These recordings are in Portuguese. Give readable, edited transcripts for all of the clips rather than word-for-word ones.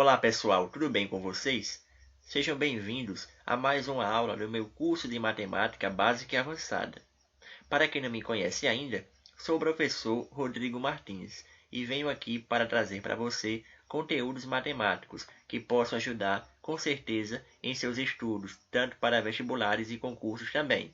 Olá pessoal, tudo bem com vocês? Sejam bem-vindos a mais uma aula do meu curso de Matemática Básica e Avançada. Para quem não me conhece ainda, sou o professor Rodrigo Martins e venho aqui para trazer para você conteúdos matemáticos que possam ajudar com certeza em seus estudos, tanto para vestibulares e concursos também.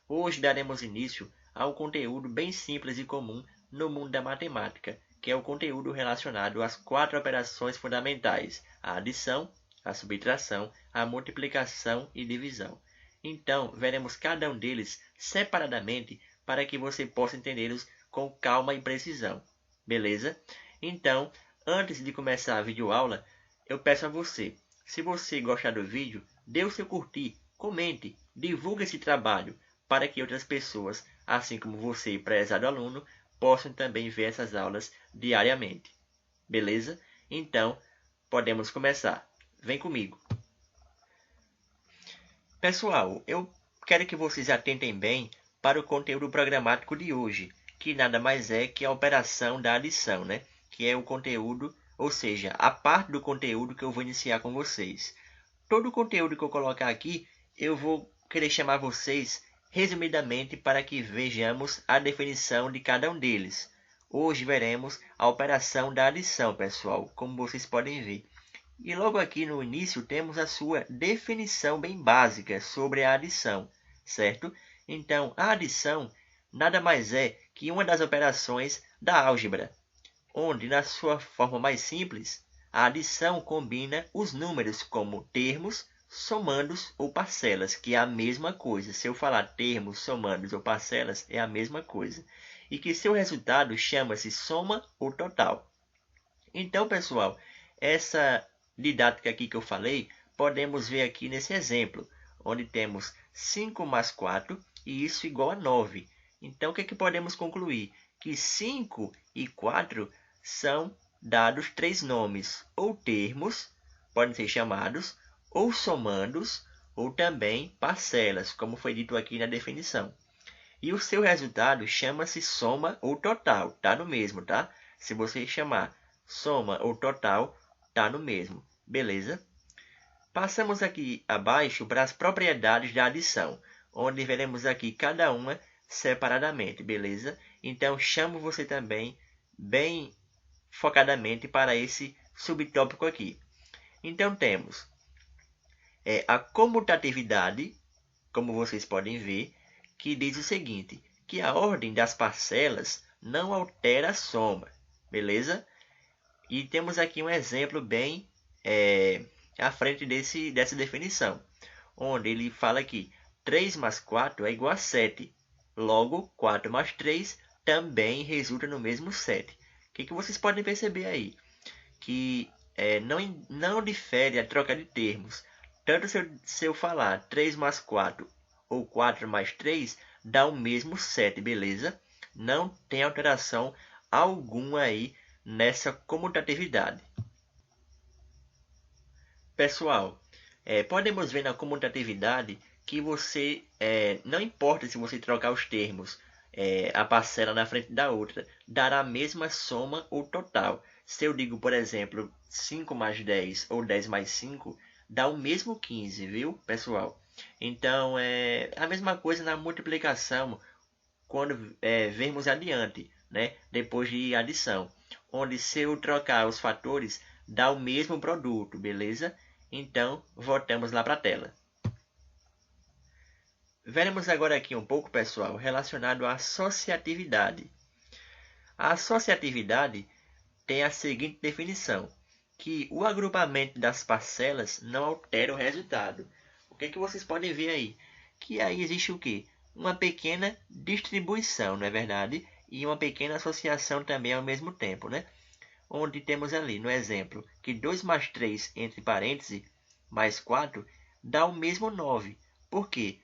Hoje daremos início a um conteúdo bem simples e comum no mundo da matemática, que é o conteúdo relacionado às 4 operações fundamentais: a adição, a subtração, a multiplicação e divisão. Então, veremos cada um deles separadamente para que você possa entendê-los com calma e precisão. Beleza? Então, antes de começar a videoaula, eu peço a você, se você gostar do vídeo, dê o seu curtir, comente, divulgue esse trabalho, para que outras pessoas, assim como você, prezado aluno, possam também ver essas aulas diariamente. Beleza? Então, podemos começar. Vem comigo. Pessoal, eu quero que vocês atentem bem para o conteúdo programático de hoje, que nada mais é que a operação da adição, né? Que é o conteúdo, ou seja, a parte do conteúdo que eu vou iniciar com vocês. Todo o conteúdo que eu colocar aqui, eu vou querer chamar vocês resumidamente para que vejamos a definição de cada um deles. Hoje veremos a operação da adição, pessoal, como vocês podem ver. E logo aqui no início temos a sua definição bem básica sobre a adição, certo? Então, a adição nada mais é que uma das operações da álgebra, onde, na sua forma mais simples, a adição combina os números como termos, somandos ou parcelas, que é a mesma coisa. Se eu falar termos, somandos ou parcelas, é a mesma coisa. E que seu resultado chama-se soma ou total. Então, pessoal, essa didática aqui que eu falei, podemos ver aqui nesse exemplo, onde temos 5 mais 4 e isso igual a 9. Então, o que podemos concluir? Que 5 e 4 são dados 3 nomes, ou termos, podem ser chamados, ou somandos, ou também parcelas, como foi dito aqui na definição. E o seu resultado chama-se soma ou total, tá no mesmo, tá? Se você chamar soma ou total, tá no mesmo, beleza? Passamos aqui abaixo para as propriedades da adição, onde veremos aqui cada uma separadamente, beleza? Então, chamo você também bem focadamente para esse subtópico aqui. Então, temos a comutatividade, como vocês podem ver, que diz o seguinte, que a ordem das parcelas não altera a soma, beleza? E temos aqui um exemplo bem à frente dessa definição, onde ele fala que 3 mais 4 é igual a 7. Logo, 4 mais 3 também resulta no mesmo 7. O que vocês podem perceber aí? Que não difere a troca de termos. Tanto se eu falar 3 mais 4 ou 4 mais 3, dá o mesmo 7, beleza? Não tem alteração alguma aí nessa comutatividade. Pessoal, podemos ver na comutatividade que você, não importa se você trocar os termos, a parcela na frente da outra, dará a mesma soma ou total. Se eu digo, por exemplo, 5 mais 10 ou 10 mais 5, dá o mesmo 15, viu, pessoal? Então, é a mesma coisa na multiplicação, quando vermos adiante, né? Depois de adição, onde se eu trocar os fatores, dá o mesmo produto, beleza? Então, voltamos lá para a tela. Veremos agora aqui um pouco, pessoal, relacionado à associatividade. A associatividade tem a seguinte definição, que o agrupamento das parcelas não altera o resultado. O que vocês podem ver aí? Que aí existe o quê? Uma pequena distribuição, não é verdade? E uma pequena associação também ao mesmo tempo, né? Onde temos ali, no exemplo, que 2 mais 3, entre parênteses, mais 4, dá o mesmo 9. Por quê?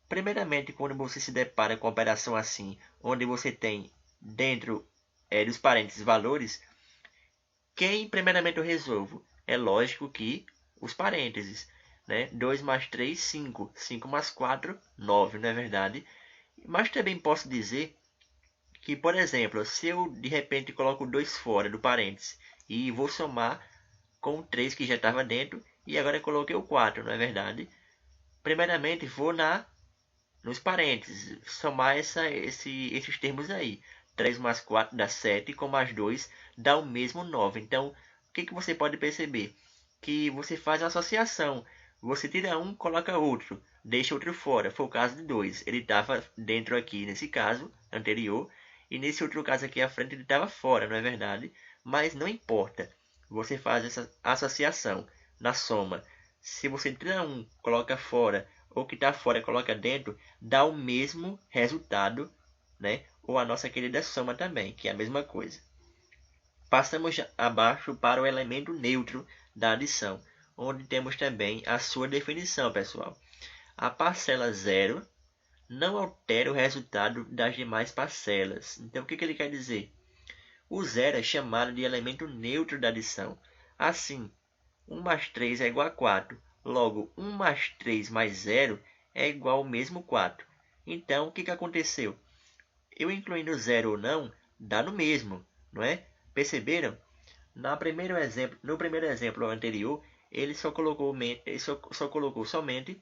Primeiramente, quando você se depara com uma operação assim, onde você tem dentro dos parênteses valores, quem primeiramente eu resolvo? É lógico que os parênteses, né? 2 mais 3, 5. 5 mais 4, 9, não é verdade? Mas também posso dizer que, por exemplo, se eu de repente coloco 2 fora do parênteses e vou somar com o 3 que já estava dentro, e agora eu coloquei o 4, não é verdade? Primeiramente, vou nos parênteses, somar esses termos aí. 3 mais 4 dá 7, com mais 2 dá o mesmo 9. Então, o que você pode perceber? Que você faz uma associação. Você tira um, coloca outro, deixa outro fora. Foi o caso de 2. Ele estava dentro aqui, nesse caso anterior, e nesse outro caso aqui à frente ele estava fora, não é verdade? Mas não importa. Você faz essa associação na soma. Se você tira um, coloca fora, ou que está fora coloca dentro, dá o mesmo resultado, né? Ou a nossa querida soma também, que é a mesma coisa. Passamos abaixo para o elemento neutro da adição, onde temos também a sua definição, pessoal. A parcela zero não altera o resultado das demais parcelas. Então, o que ele quer dizer? O zero é chamado de elemento neutro da adição. Assim, 1 mais 3 é igual a 4. Logo, 1 mais 3 mais 0 é igual ao mesmo 4. Então, o que aconteceu? Eu incluindo 0 ou não, dá no mesmo, não é? Perceberam? No primeiro exemplo anterior, ele só colocou somente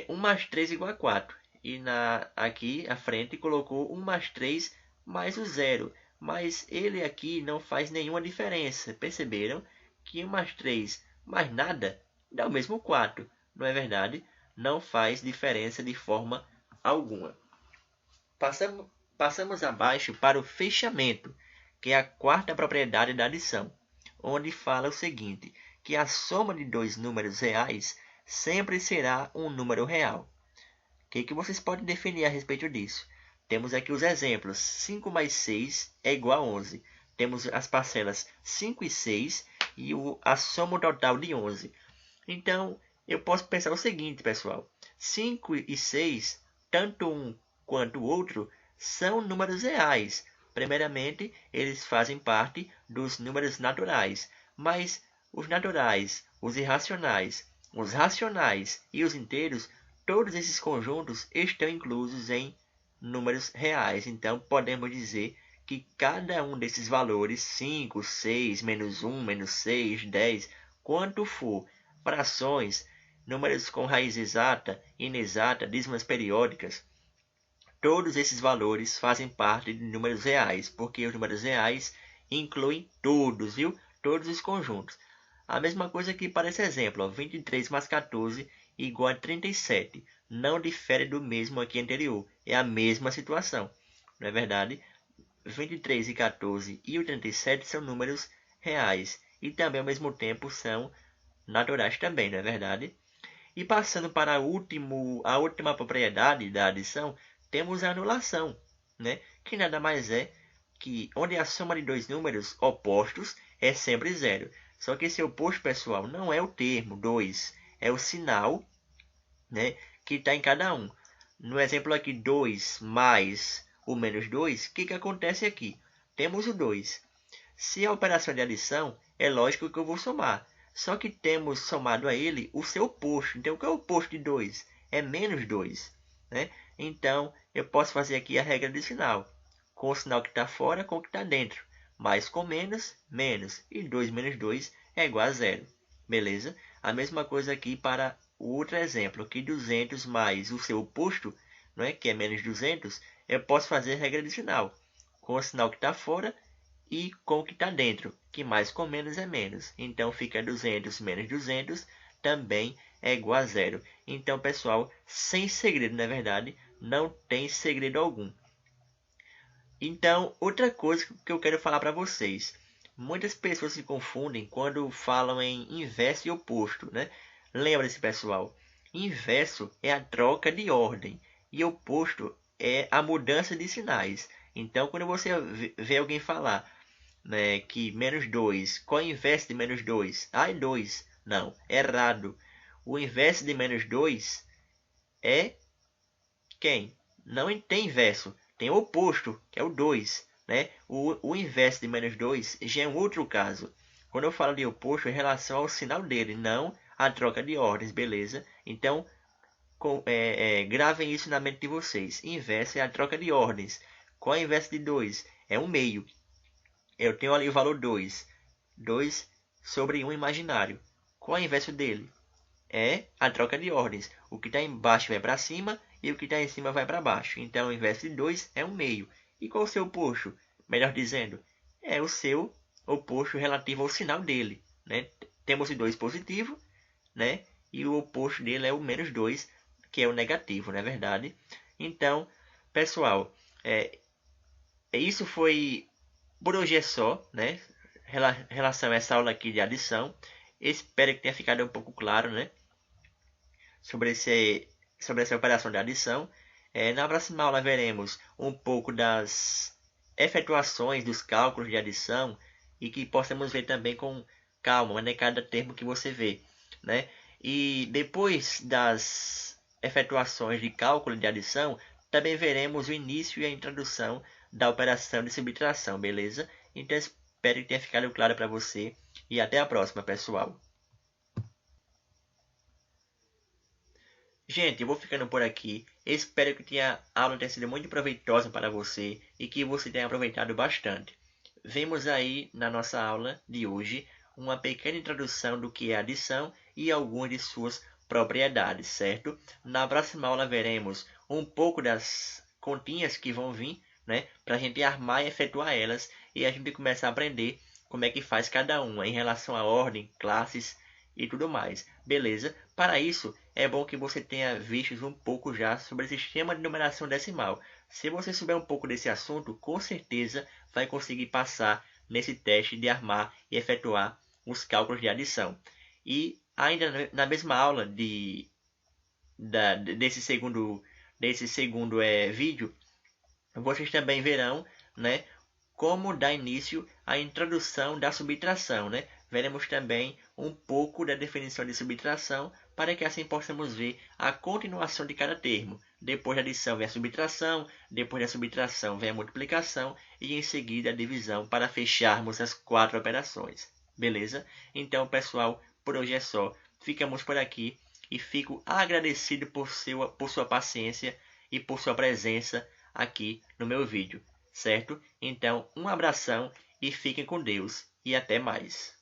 1 mais 3 igual a 4. E aqui à frente colocou 1 mais 3 mais o 0. Mas ele aqui não faz nenhuma diferença. Perceberam? Que 1 mais 3 mais nada dá o mesmo 4. Não é verdade? Não faz diferença de forma alguma. Passamos abaixo para o fechamento, que é a quarta propriedade da adição, onde fala o seguinte, que a soma de dois números reais sempre será um número real. O que vocês podem definir a respeito disso? Temos aqui os exemplos. 5 mais 6 é igual a 11. Temos as parcelas 5 e 6 e a soma total de 11. Então, eu posso pensar o seguinte, pessoal. 5 e 6, tanto um quanto o outro, são números reais. Primeiramente, eles fazem parte dos números naturais. Mas os naturais, os irracionais, os racionais e os inteiros, todos esses conjuntos estão inclusos em números reais. Então, podemos dizer que cada um desses valores, 5, 6, menos 1, menos 6, 10, quanto for, frações, números com raiz exata, inexata, dízimas periódicas, todos esses valores fazem parte de números reais, porque os números reais incluem todos, viu? Todos os conjuntos. A mesma coisa aqui para esse exemplo, ó, 23 mais 14 igual a 37. Não difere do mesmo aqui anterior, é a mesma situação, não é verdade? 23 e 14 e o 37 são números reais e também ao mesmo tempo são naturais também, não é verdade? E passando para a última propriedade da adição, temos a anulação, né? Que nada mais é que onde a soma de dois números opostos é sempre zero. Só que esse oposto, pessoal, não é o termo 2, é o sinal, né, que está em cada um. No exemplo aqui, 2 mais o menos 2, o que acontece aqui? Temos o 2. Se a operação de adição, é lógico que eu vou somar. Só que temos somado a ele o seu oposto. Então, o que é o oposto de 2? É menos 2. Né? Então, eu posso fazer aqui a regra adicional. Com o sinal que está fora com o que está dentro. Mais com menos, menos. E 2 menos 2 é igual a 0. Beleza? A mesma coisa aqui para o outro exemplo. Que 200 mais o seu oposto, não é? Que é menos 200, eu posso fazer a regra adicional. Com o sinal que está fora e com o que está dentro, que mais com menos é menos. Então, fica 200 menos 200, também é igual a zero. Então, pessoal, sem segredo, na verdade, não tem segredo algum. Então, outra coisa que eu quero falar para vocês. Muitas pessoas se confundem quando falam em inverso e oposto, né? Lembra-se, pessoal, inverso é a troca de ordem e oposto é a mudança de sinais. Então, quando você vê alguém falar, né, que menos 2, qual é o inverso de menos 2? Ah, é 2. Não, errado. O inverso de menos 2 é quem? Não tem inverso, tem o oposto, que é o 2. Né? O inverso de menos 2 já é um outro caso. Quando eu falo de oposto, é em relação ao sinal dele, não a troca de ordens, beleza? Então, gravem isso na mente de vocês. Inverso é a troca de ordens. Qual é o inverso de 2? É um meio. Eu tenho ali o valor 2. 2 sobre um imaginário. Qual é o inverso dele? É a troca de ordens. O que está embaixo vai para cima e o que está em cima vai para baixo. Então, o inverso de 2 é 1/2. E qual é o seu oposto? Melhor dizendo, é o seu oposto relativo ao sinal dele. Né? Temos o 2 positivo, né? E o oposto dele é o -2, que é o negativo, não é verdade? Então, pessoal, isso foi por hoje é só, né? Relação a essa aula aqui de adição. Espero que tenha ficado um pouco claro, né? Sobre essa operação de adição. Na próxima aula veremos um pouco das efetuações dos cálculos de adição e que possamos ver também com calma, né? Cada termo que você vê, né? E depois das efetuações de cálculo de adição, também veremos o início e a introdução da operação de subtração, beleza? Então espero que tenha ficado claro para você e até a próxima, pessoal. Gente, eu vou ficando por aqui. Espero que a aula tenha sido muito proveitosa para você e que você tenha aproveitado bastante. Vemos aí na nossa aula de hoje uma pequena introdução do que é adição e algumas de suas propriedades, certo? Na próxima aula veremos um pouco das continhas que vão vir, né, para a gente armar e efetuar elas e a gente começar a aprender como é que faz cada uma em relação à ordem, classes e tudo mais, beleza? Para isso, é bom que você tenha visto um pouco já sobre o sistema de numeração decimal. Se você souber um pouco desse assunto, com certeza vai conseguir passar nesse teste de armar e efetuar os cálculos de adição. E ainda na mesma aula desse segundo vídeo, vocês também verão, né, como dar início à introdução da subtração, né? Veremos também um pouco da definição de subtração para que assim possamos ver a continuação de cada termo. Depois da adição vem a subtração, depois da subtração vem a multiplicação e em seguida a divisão para fecharmos as 4 operações. Beleza? Então, pessoal, por hoje é só. Ficamos por aqui e fico agradecido por sua paciência e por sua presença aqui no meu vídeo, certo? Então, um abração e fiquem com Deus e até mais.